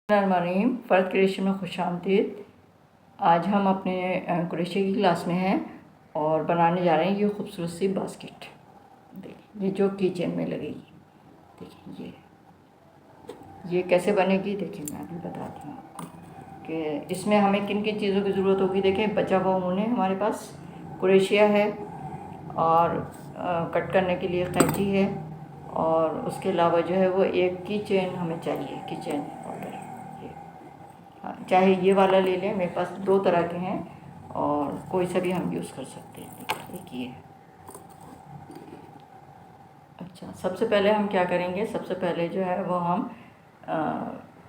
अस्सलामुअलैकुम, फ़र्द क्रिएशन में खुशामदीद। आज हम अपने क्रोशे की क्लास में हैं और बनाने जा रहे हैं ये खूबसूरत सी बास्केट। देखिए ये जो किचन में लगेगी। देखिए ये कैसे बनेगी, देखिए मैं अभी बताती हूँ आपको कि इसमें हमें किन किन चीज़ों की ज़रूरत होगी। देखें, बचा हुआ ऊन है हमारे पास, क्रोशिया है और कट करने के लिए कैंची है, और उसके अलावा जो है वो एक की चेन हमें चाहिए, की चेन ऑर्डर। हाँ, चाहे ये वाला ले लें, मेरे पास दो तरह के हैं और कोई सा भी हम यूज़ कर सकते हैं। एक ये है। अच्छा, सबसे पहले हम क्या करेंगे, सबसे पहले जो है वो हम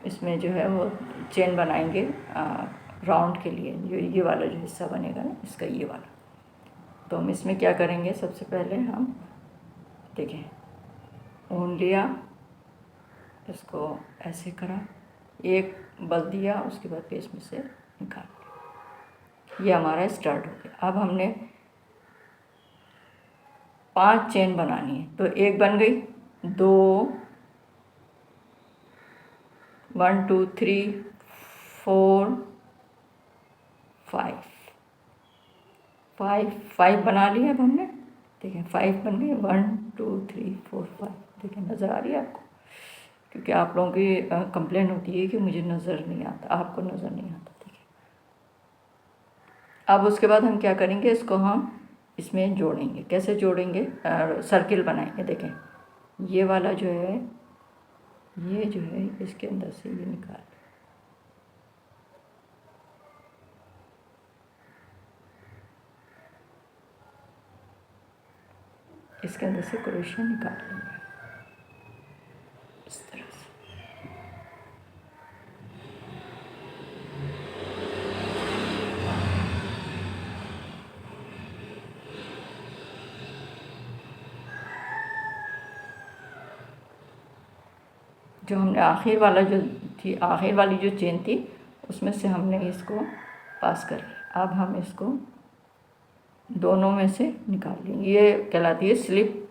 इसमें जो है वो चेन बनाएंगे राउंड के लिए। जो ये वाला जो हिस्सा बनेगा ना इसका, ये वाला, तो हम इसमें क्या करेंगे, सबसे पहले हम देखें, ऊन लिया, इसको ऐसे करा, एक बल दिया, उसके बाद फिर इसमें से निकाल, ये हमारा स्टार्ट हो गया। अब हमने 5 चेन बनानी है, तो एक बन गई, 2, 1 2 3 4 5 5 बना लिया अब हमने। देखें 5 बन गए, 1 2 3 4 5। देखें नज़र आ रही है आपको, क्योंकि आप लोगों की कंप्लेंट होती है कि मुझे नज़र नहीं आता, आपको नज़र नहीं आता। ठीक है, अब उसके बाद हम क्या करेंगे, इसको हम इसमें जोड़ेंगे। कैसे जोड़ेंगे, सर्किल बनाएंगे। देखें ये वाला जो है, ये जो है इसके अंदर से ये निकाल, इसके अंदर से क्रोशिया निकाल लेंगे इस तरह से। जो हमने आखिर वाला जो थी, आखिर वाली जो चेन थी, उसमें से हमने इसको पास कर लिया। अब हम इसको दोनों में से निकाल लेंगे। ये कहलाती है स्लिप,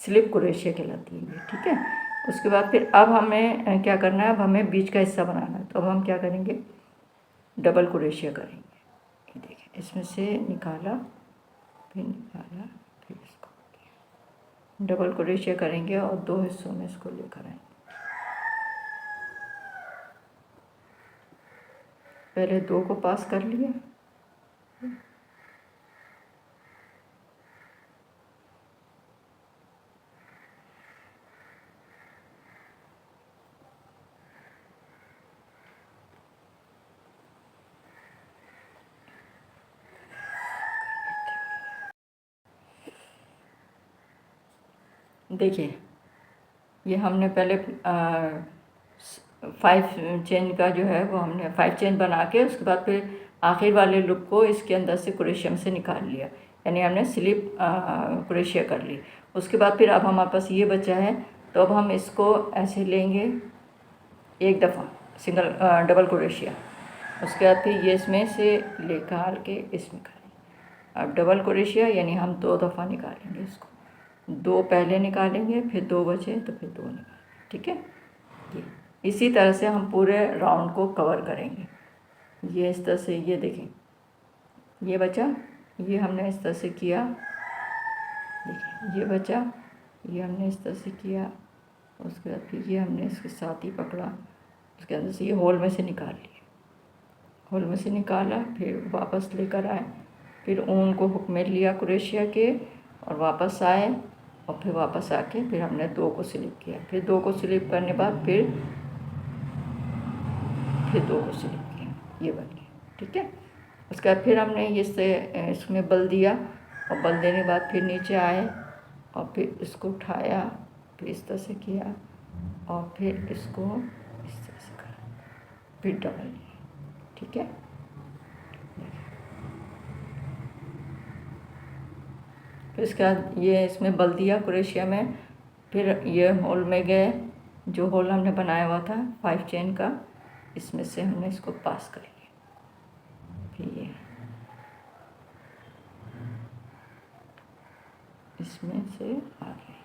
स्लिप क्रोशिया कहलाती है ये। ठीक है, उसके बाद फिर अब हमें क्या करना है, अब हमें बीच का हिस्सा बनाना है। तो अब हम क्या करेंगे, डबल क्रोशिया करेंगे। ये देखें, इसमें से निकाला, फिर निकाला, फिर इसको डबल क्रोशिया करेंगे और 2 हिस्सों में इसको लेकर आएंगे। पहले 2 को पास कर लिया, देखिए ये हमने पहले 5 चेन का जो है वो हमने 5 चेन बना के, उसके बाद फिर आखिर वाले लूप को इसके अंदर से क्रोशिया से निकाल लिया, यानी हमने स्लिप क्रोशिया कर ली। उसके बाद फिर अब हमारे पास ये बचा है, तो अब हम इसको ऐसे लेंगे एक दफ़ा सिंगल डबल क्रोशिया, उसके बाद फिर ये इसमें से निकाल के इसमें करेंगे। अब डबल क्रोशिया यानी हम 2 दफ़ा निकालेंगे इसको, 2 पहले निकालेंगे, फिर 2 बचे तो फिर 2 निकालेंगे। ठीक है, ये इसी तरह से हम पूरे राउंड को कवर करेंगे। ये इस तरह से, ये देखें ये बचा, ये हमने इस तरह से किया, देखिए ये बचा, ये हमने इस तरह से किया, उसके बाद फिर ये हमने इसके साथ ही पकड़ा, उसके अंदर से ये होल में से निकाल लिया, होल में से निकाला, फिर वापस लेकर आए, फिर ऊन को हुक में लिया क्रोशिया के, और वापस आए, और फिर वापस आके फिर हमने 2 को स्लिप किया, फिर 2 को स्लिप करने बाद फिर 2 को स्लिप किया, ये बन गया। ठीक है, उसके बाद फिर हमने इसमें बल दिया, और बल देने के बाद फिर नीचे आए, और फिर इसको उठाया, फिर इस तरह से किया, और फिर इसको इस तरह से करा, फिर डबल लिया। ठीक है, फिर इसके बाद ये इसमें बल दिया क्रोशिया में, फिर ये होल में गए, जो होल हमने बनाया हुआ था 5 चेन का, इसमें से हमने इसको पास कर लिया। फिर इसमें से आ गए,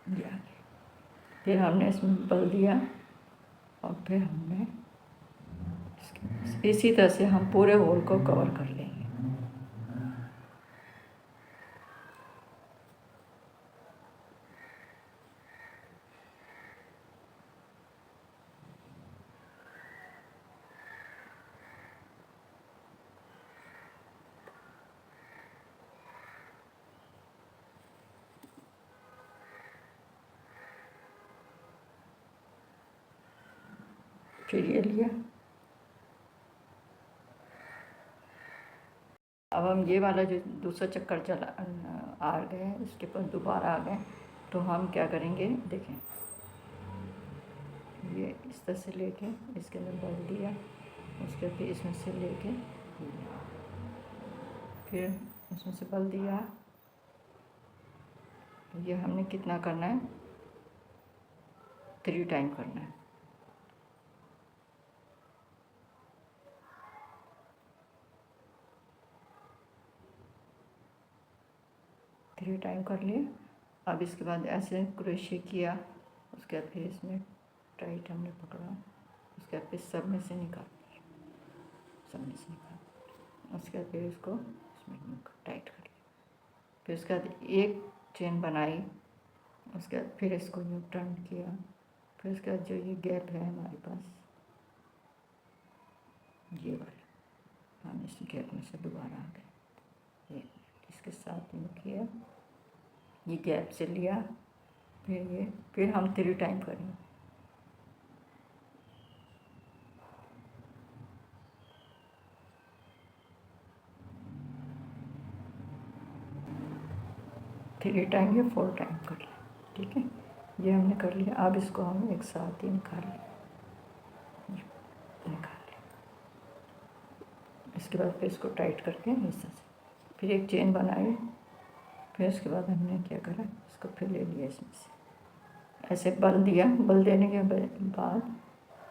ये आ गए। फिर हमने इसमें बल दिया और फिर हमने इसी तरह से हम पूरे होल को कवर कर लेंगे। फिर ये लिया। अब हम ये वाला जो दूसरा चक्कर चला आ गए, इसके पास दोबारा आ गए, तो हम क्या करेंगे, देखें, ये इस तरह से लेके इसके अंदर बल दिया, उसके फिर इसमें से लेके फिर इसमें से बल दिया। ये हमने कितना करना है, 3 टाइम करना है। थ्री टाइम कर लिए। अब इसके बाद ऐसे क्रोशे किया, उसके बाद फिर इसमें टाइट हमने पकड़ा, उसके बाद फिर सब में से निकाल दिया, सब में से निकाल, उसके बाद फिर इसको इसमें टाइट कर लिया। फिर उसके बाद एक चेन बनाई, उसके बाद फिर इसको यूँ टर्न किया, फिर उसके बाद जो ये गैप है हमारे पास, ये वाला, हम इस गैप में से दोबारा आ गए, ये इसके साथ यूँ किया, ये गैप से लिया, फिर हम 3 टाइम करेंगे। थ्री टाइम या 4 टाइम कर लिया, ठीक है, ये हमने कर लिया। अब इसको हम एक साथ ही निकाल लिया। इसके बाद फिर इसको टाइट करके इस तरह से फिर एक चेन बनाई, फिर उसके बाद हमने क्या करा, इसको फिर ले लिया इसमें से, ऐसे बल दिया, बल देने के बाद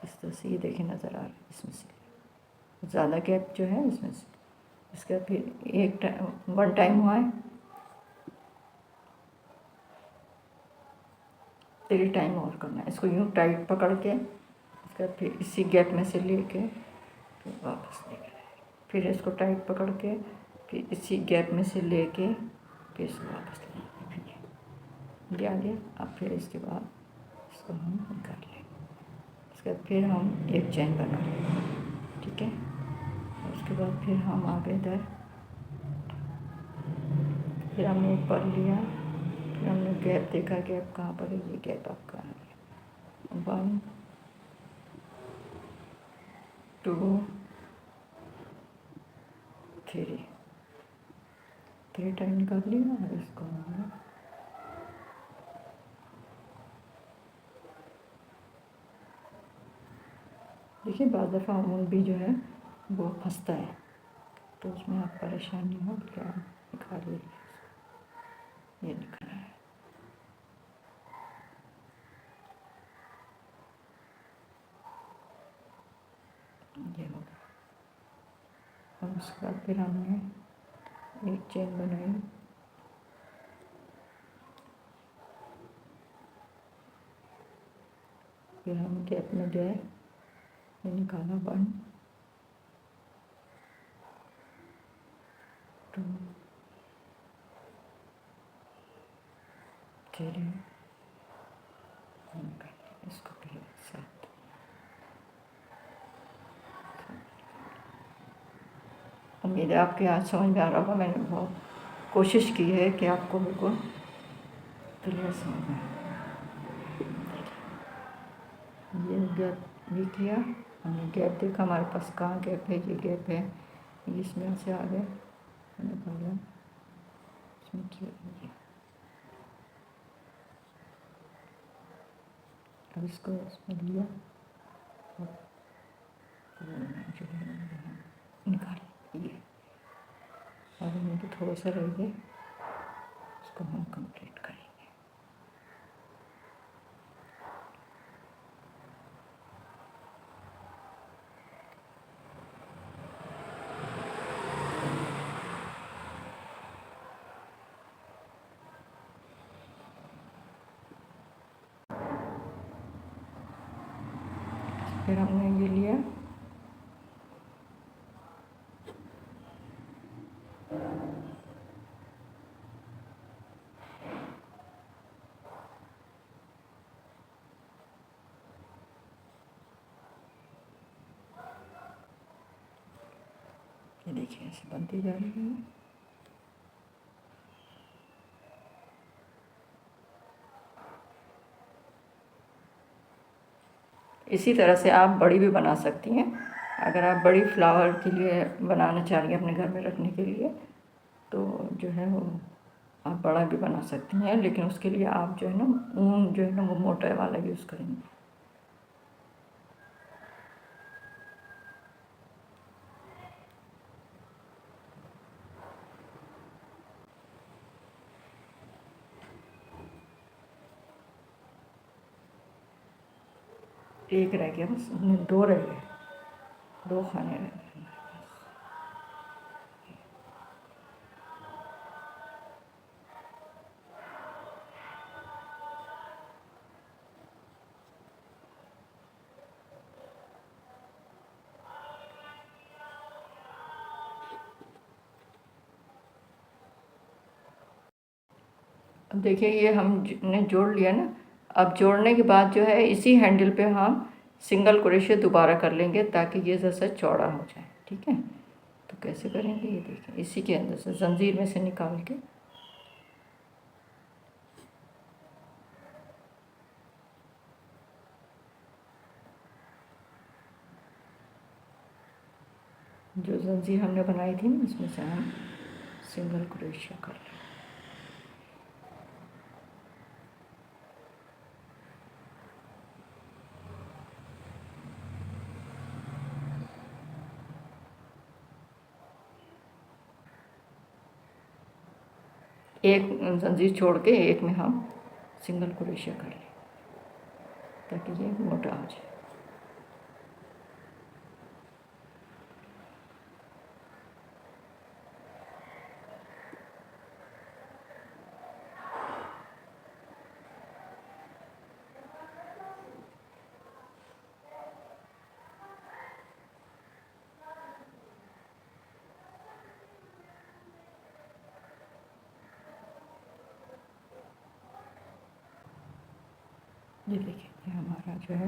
इस तरह से ये देखे नज़र आ रहा है, इसमें से ज़्यादा गैप जो है इसमें से, इसके बाद फिर एक टाइम 1 टाइम हुआ है, 3 टाइम और करना है। इसको यूँ टाइट पकड़ के उसके बाद फिर इसी गैप में से लेके फिर वापस लेकर, फिर इसको टाइट पकड़ के फिर इसी गैप में से लेके फिर इसको वापस लेंगे, फिर ये आ गया। अब फिर इसके बाद इसको हम निकाल लेंगे, उसके बाद फिर हम एक चेन बना लेंगे, ठीक है। उसके बाद फिर हम आगे इधर, फिर हमने ऊपर लिया, फिर हमने गैप देखा, गैप कहाँ पर है, ये गैप आपका आ गया, 1 2 3 टाइम निकाल लिया। और इसको हमने देखिए, बाद दफ़ा अमूल भी जो है वो फंसता है, तो उसमें आप परेशान नहीं हो, क्या निकालिए, ये निकला है, ये हो गया। और उसके बाद फिर हमने एक चेन बनाई, फिर हम गैप में गए, ये निकाला, 1 2 3 निकाल, इसको फिर साथ। उम्मीद है आपके आज समझ में आ रहा होगा, मैंने बहुत कोशिश की है कि आपको बिल्कुल क्लियर समझ में आए। ये गैप भी किया हमने, गैप देखा हमारे पास कहाँ गैप है, ये गैप है, इसमें से आ गए, निकाला, इसमें किया, अब इसको इसमें लिया और जो है निकाल ये, और हमें तो थोड़ा सा रह गया, इसको हम कंप्लीट करेंगे। फिर हमने ये लिया, ये देखिए ऐसे बनती जा रही है। इसी तरह से आप बड़ी भी बना सकती हैं। अगर आप बड़ी फ्लावर के लिए बनाना चाह रही हैं अपने घर में रखने के लिए, तो जो है वो आप बड़ा भी बना सकती हैं, लेकिन उसके लिए आप जो है ना ऊन जो है ना वो मोटा वाला यूज़ करेंगे। एक रह गया बस, दो रह गए, दो खाने रह गए। अब देखिए ये हमने जोड़ लिया ना। अब जोड़ने के बाद जो है इसी हैंडल पे हम सिंगल क्रोशिया दोबारा कर लेंगे ताकि ये जैसा चौड़ा हो जाए। ठीक है, तो कैसे करेंगे ये देखिए, इसी के अंदर से जंजीर में से निकाल के जो जंजीर हमने बनाई थी ना इसमें से हम सिंगल क्रोशिया कर लें। एक जंजीर छोड़ के एक में हम सिंगल क्रोशिया कर लें ताकि ये मोटा हो जाए। ये देखिए ये हमारा जो है,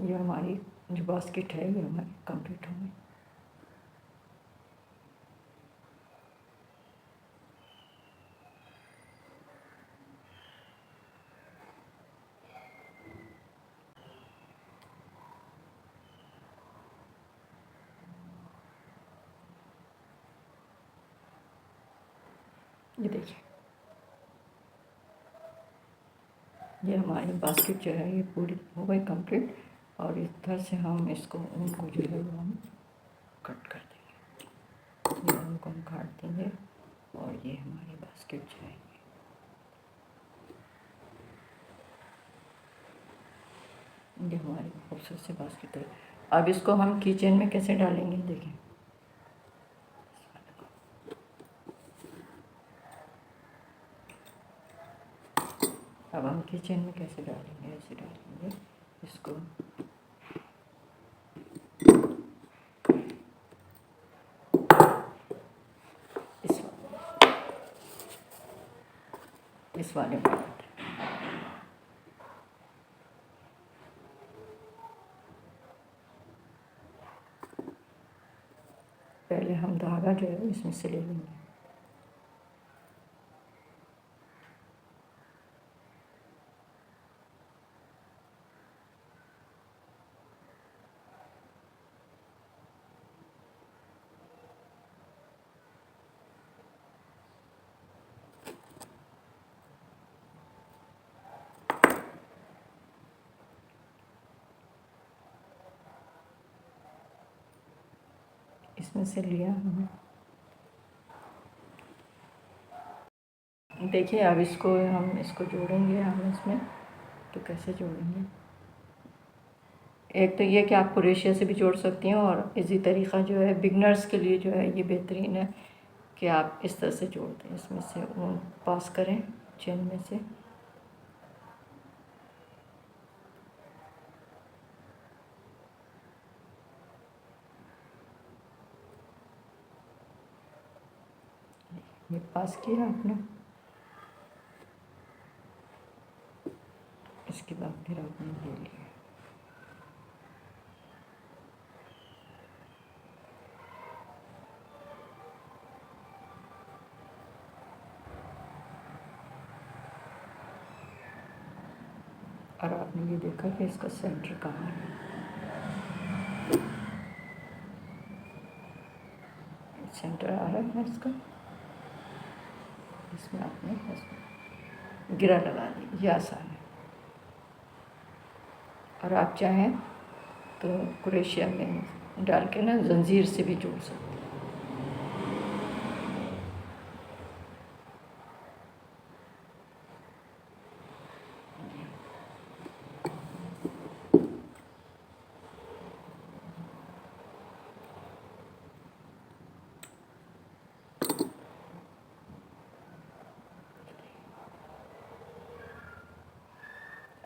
ये हमारी जो बास्केट है ये हमारी कंप्लीट हो गई। ये देखिए ये हमारी बास्केट जो है ये पूरी हो गई कंप्लीट। और इधर से हम इसको ऊन को जो है वो हम कट कर देंगे, ये ऊन को हम काट देंगे और ये हमारी बास्केट जो है ये हमारी खूबसूरत सी बास्केट है। अब इसको हम किचन में कैसे डालेंगे देखें। अब हम किचन में कैसे डालेंगे, ऐसे डालेंगे इसको, इस वाले में पहले हम धागा जो है इसमें से ले लेंगे। इसमें से लिया हमने, देखिए अब इसको हम इसको जोड़ेंगे हम इसमें, तो कैसे जोड़ेंगे। एक तो ये कि आप क्रोशिया से भी जोड़ सकती हैं, और इसी तरीक़ा जो है बिगनर्स के लिए जो है ये बेहतरीन है कि आप इस तरह से जोड़ दें, इसमें से ऊन पास करें चेन में से, ये पास किया आपने, इसके बाद फिर आपने ये लिया। और आपने ये देखा कि इसका सेंटर कहाँ है। सेंटर आ रहा है इसका, इसमें आपने बस गिरा लगा दी, ये आसान है। और आप चाहें तो क्रोशिया में डाल के ना जंजीर से भी जोड़ सकते हैं।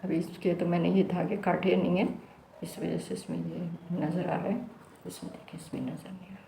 अभी इसके तो मैंने ये धागे काटे नहीं है, इस वजह से इसमें ये नज़र आ रहा है, इसमें देखिए इसमें नज़र नहीं आ रहा।